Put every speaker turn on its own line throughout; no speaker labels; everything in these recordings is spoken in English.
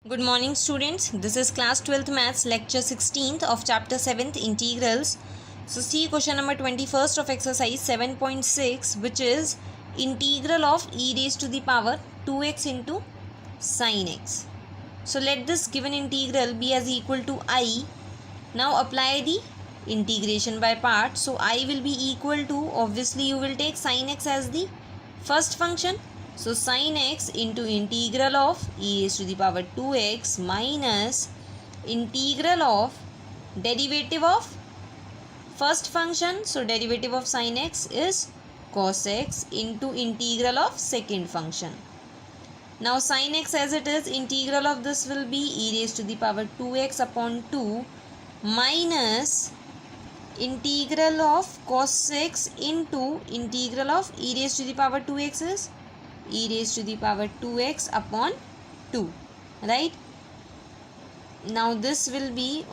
Good morning students, this is class 12th maths lecture 16th of chapter 7th integrals. So see question number 21st of exercise 7.6, which is integral of e raised to the power 2x into sin x. So let this given integral be as equal to I. Now apply the integration by parts. So I will be equal to, obviously you will take sin x as the first function. So sin x into integral of e raised to the power 2x minus integral of derivative of first function. So derivative of sin x is cos x into integral of second function. Now sin x as it is, integral of this will be e raised to the power 2x upon 2 minus integral of cos x into integral of e raised to the power 2x is e raised to the power 2x upon 2, right? Now this will be,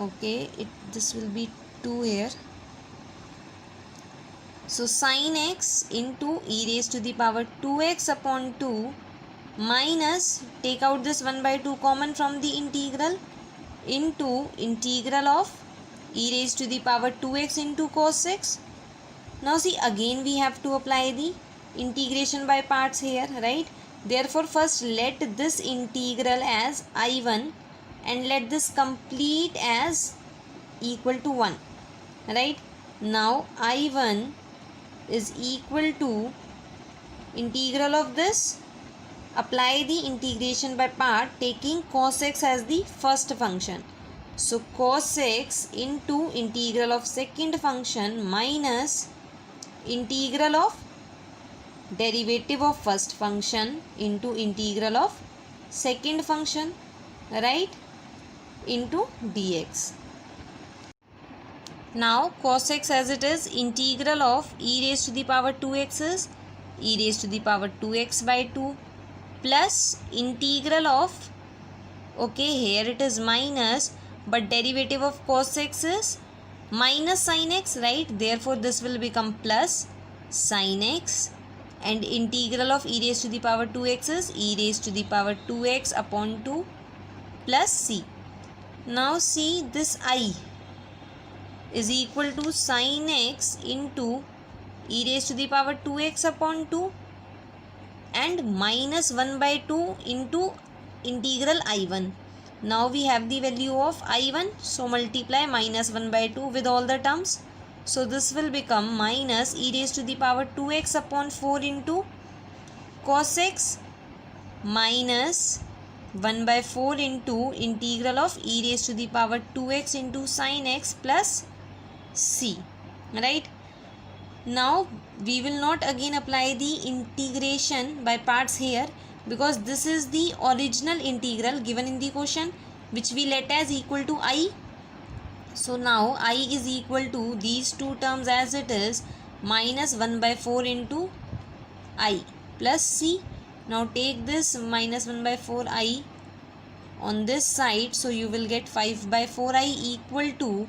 this will be 2 here. So sin x into e raised to the power 2x upon 2 minus, take out this 1 by 2 common from the integral, into integral of e raised to the power 2x into cos x. Now see, again we have to apply the integration by parts here, right? Therefore first let this integral as I1 and let this complete as equal to 1, right? Now I1 is equal to integral of this, apply the integration by part taking cos x as the first function. So cos x into integral of second function minus integral of derivative of first function into integral of second function, right, into dx. Now cos x as it is, integral of e raised to the power 2x is e raised to the power 2x by 2 plus integral of, here it is minus, but derivative of cos x is minus sin x, right? Therefore this will become plus sin x, and integral of e raised to the power 2x is e raised to the power 2x upon 2 plus c. Now see, this I is equal to sin x into e raised to the power 2x upon 2 and minus 1 by 2 into integral I1. Now we have the value of I1, so multiply minus 1 by 2 with all the terms. So this will become minus e raised to the power 2x upon 4 into cos x minus 1 by 4 into integral of e raised to the power 2x into sin x plus c, right? Now we will not again apply the integration by parts here, because this is the original integral given in the question, which we let as equal to I. So now I is equal to these two terms as it is, minus 1 by 4 into I plus c. Now take this minus 1 by 4 I on this side, so you will get 5 by 4 I equal to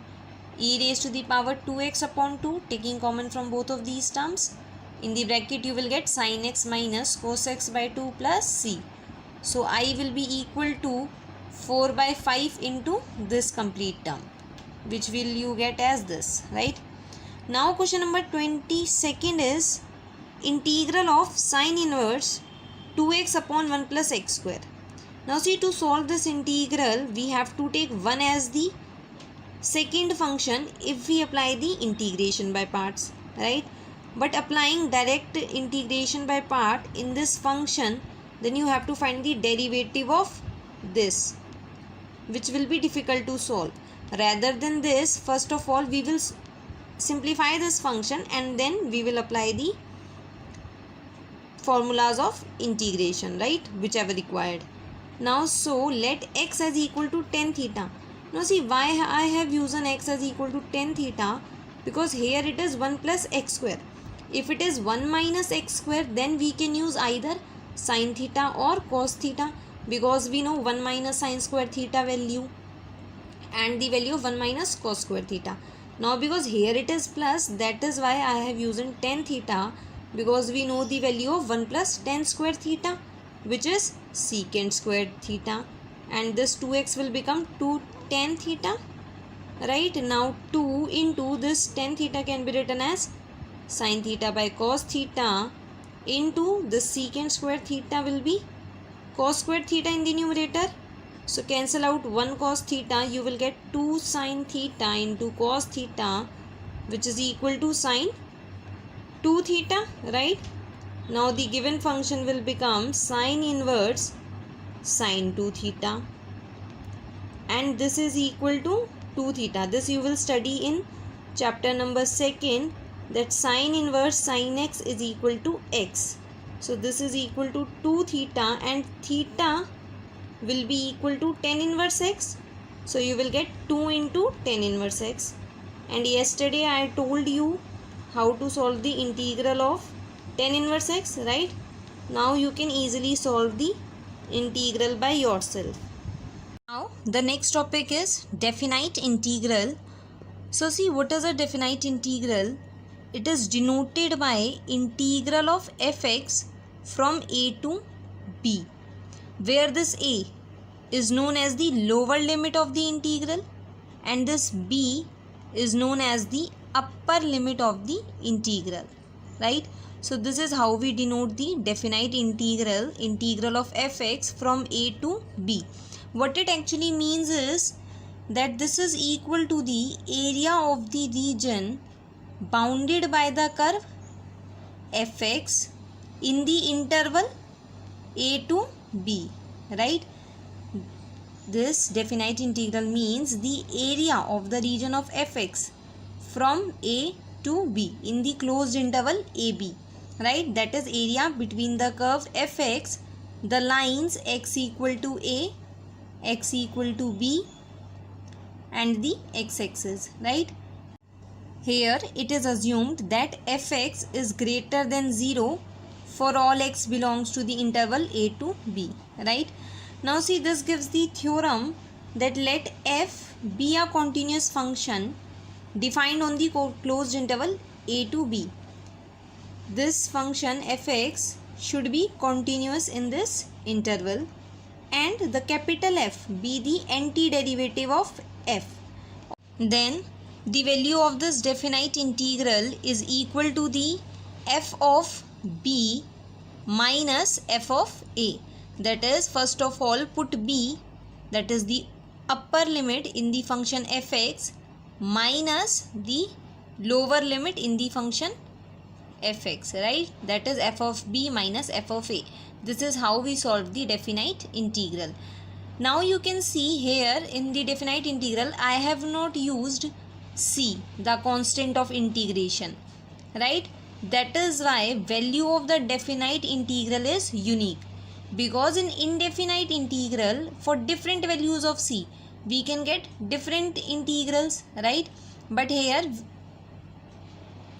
e raised to the power 2x upon 2, taking common from both of these terms. In the bracket you will get sin x minus cos x by 2 plus c. So I will be equal to 4 by 5 into this complete term, which will you get as this, right? Now question number 22nd is integral of sin inverse 2x upon 1 plus x square. Now see, to solve this integral we have to take 1 as the second function if we apply the integration by parts, right? But applying direct integration by part in this function, then you have to find the derivative of this, which will be difficult to solve. Rather than this, first of all we will simplify this function and then we will apply the formulas of integration, right, whichever required. Now so let x as equal to tan theta. Now see, why I have used an x as equal to tan theta, because here it is 1 plus x square. If it is 1 minus x square, then we can use either sin theta or cos theta, because we know 1 minus sin square theta value and the value of 1 minus cos square theta. Now because here it is plus, that is why I have used tan theta, because we know the value of 1 plus tan square theta, which is secant squared theta, and this 2x will become 2 tan theta, right? Now 2 into this tan theta can be written as sin theta by cos theta into the secant square theta will be cos square theta in the numerator. So cancel out 1 cos theta, you will get 2 sin theta into cos theta, which is equal to sin 2 theta, right? Now the given function will become sin inverse sin 2 theta, and this is equal to 2 theta. This you will study in chapter number 2, that sin inverse sin x is equal to x. So this is equal to 2 theta, and theta will be equal to tan inverse x. So you will get 2 into tan inverse x. And yesterday I told you how to solve the integral of tan inverse x, right? Now you can easily solve the integral by yourself. Now the next topic is definite integral. So see, what is a definite integral? It is denoted by integral of fx from a to b, where this a is known as the lower limit of the integral and this b is known as the upper limit of the integral, right? So this is how we denote the definite integral of fx from a to b. What it actually means is that this is equal to the area of the region bounded by the curve fx in the interval a to b, right? This definite integral means the area of the region of fx from a to b in the closed interval ab, right? That is area between the curve fx, the lines x equal to a, x equal to b and the x-axis, right? Here it is assumed that fx is greater than 0 for all x belongs to the interval a to b, right? Now see, this gives the theorem that let f be a continuous function defined on the closed interval a to b. This function fx should be continuous in this interval and the capital F be the antiderivative of f. Then the value of this definite integral is equal to the f of b minus f of a. That is, first of all put b, that is the upper limit in the function fx, minus the lower limit in the function fx, right? That is f of b minus f of a. This is how we solve the definite integral. Now you can see here in the definite integral I have not used c, the constant of integration, right? That is why value of the definite integral is unique, because in indefinite integral for different values of c we can get different integrals, right? But here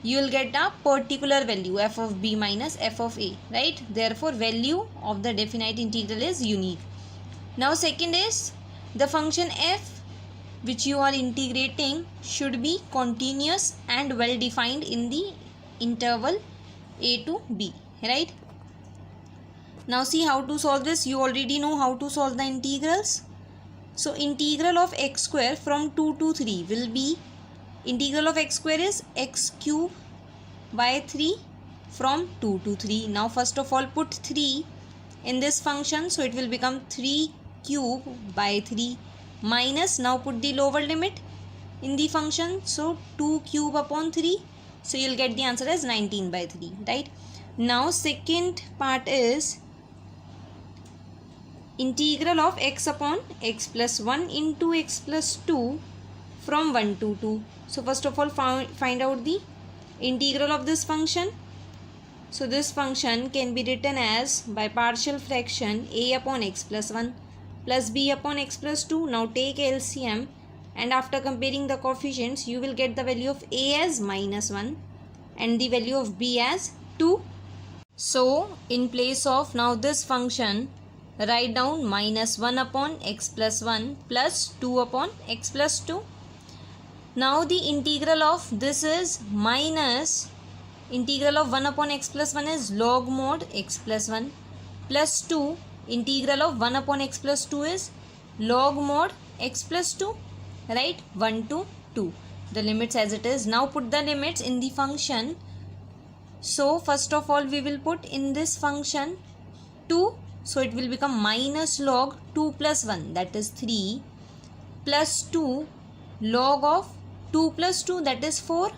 you will get a particular value f of b minus f of a, right? Therefore value of the definite integral is unique. Now second is the function f which you are integrating should be continuous and well defined in the interval a to b, right? Now see how to solve this. You already know how to solve the integrals. So integral of x square from 2 to 3 will be, integral of x square is x cube by 3 from 2 to 3. Now first of all put 3 in this function, so it will become 3 cube by 3 minus, now put the lower limit in the function, so 2 cube upon 3, so you will get the answer as 19 by 3, right? Now second part is integral of x upon x plus 1 into x plus 2 from 1 to 2. So first of all find out the integral of this function. So this function can be written as by partial fraction a upon x plus 1 plus b upon x plus 2. Now take LCM and after comparing the coefficients you will get the value of a as minus 1 and the value of b as 2. So in place of now this function, write down minus 1 upon x plus 1 plus 2 upon x plus 2. Now the integral of this is minus integral of 1 upon x plus 1 is log mod x plus 1 plus 2 integral of 1 upon x plus 2 is log mod x plus 2, right? 1 to 2. The limits as it is. Now put the limits in the function. So first of all we will put in this function 2. So it will become minus log 2 plus 1, that is 3, plus 2 log of 2 plus 2, that is 4,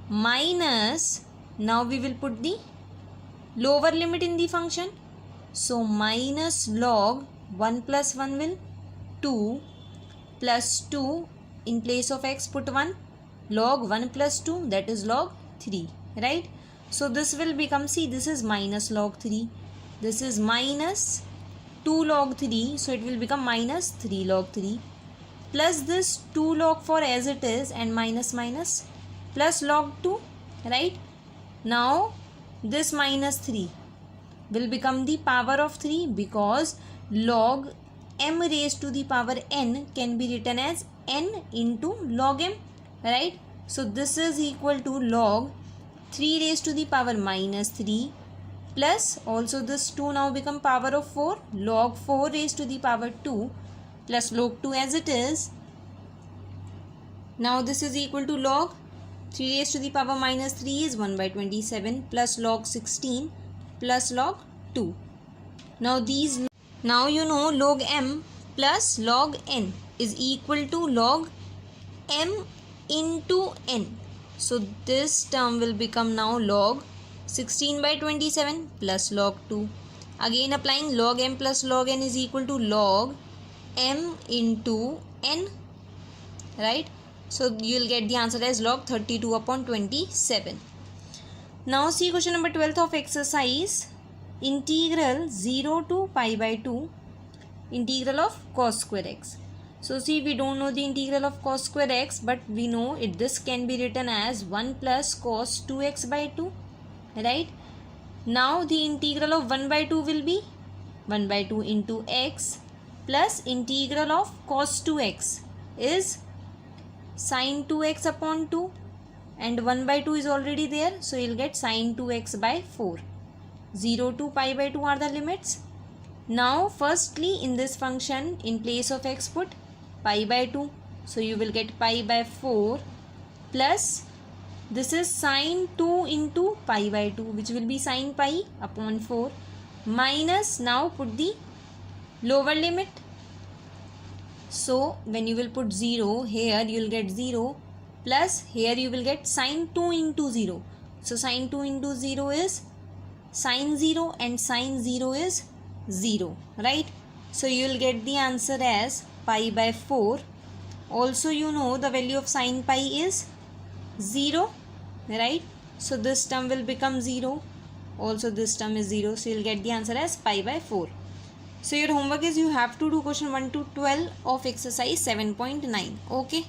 minus, now we will put the lower limit in the function. So minus log 1 plus 1 will 2, plus 2, in place of x put 1, log 1 plus 2, that is log 3, right? So this will become, see, this is minus log 3, this is minus 2 log 3, so it will become minus 3 log 3, plus this 2 log 4 as it is, and minus minus, plus log 2, right? Now this minus 3 will become the power of 3, because log m raised to the power n can be written as n into log m, right? So this is equal to log 3 raised to the power minus 3, plus also this 2 now become power of 4, log 4 raised to the power 2, plus log 2 as it is. Now this is equal to log 3 raised to the power minus 3 is 1 by 27, plus log 16, plus log 2. Now these, now you know log m plus log n is equal to log m into n. So this term will become now log 16 by 27 plus log 2. Again applying log m plus log n is equal to log m into n, right? So you will get the answer as log 32 upon 27. Now see question number 12 of exercise. Integral 0 to pi by 2 integral of cos square x. So see, we don't know the integral of cos square x, but we know it, this can be written as 1 plus cos 2x by 2, right? Now the integral of 1 by 2 will be 1 by 2 into x, plus integral of cos 2x is sin 2x upon 2, and 1 by 2 is already there, so you'll get sin 2x by 4. 0 to pi by 2 are the limits. Now firstly in this function, in place of x put pi by 2, so you will get pi by 4, plus this is sin 2 into pi by 2, which will be sin pi upon 4, minus, now put the lower limit. So when you will put 0 here, you will get 0, plus here you will get sin 2 into 0. So sin 2 into 0 is sin 0, and sin 0 is 0, right? So you will get the answer as pi by 4. Also you know the value of sin pi is 0, right? So this term will become 0. Also this term is 0. So you will get the answer as pi by 4. So your homework is you have to do question 1 to 12 of exercise 7.9. Okay.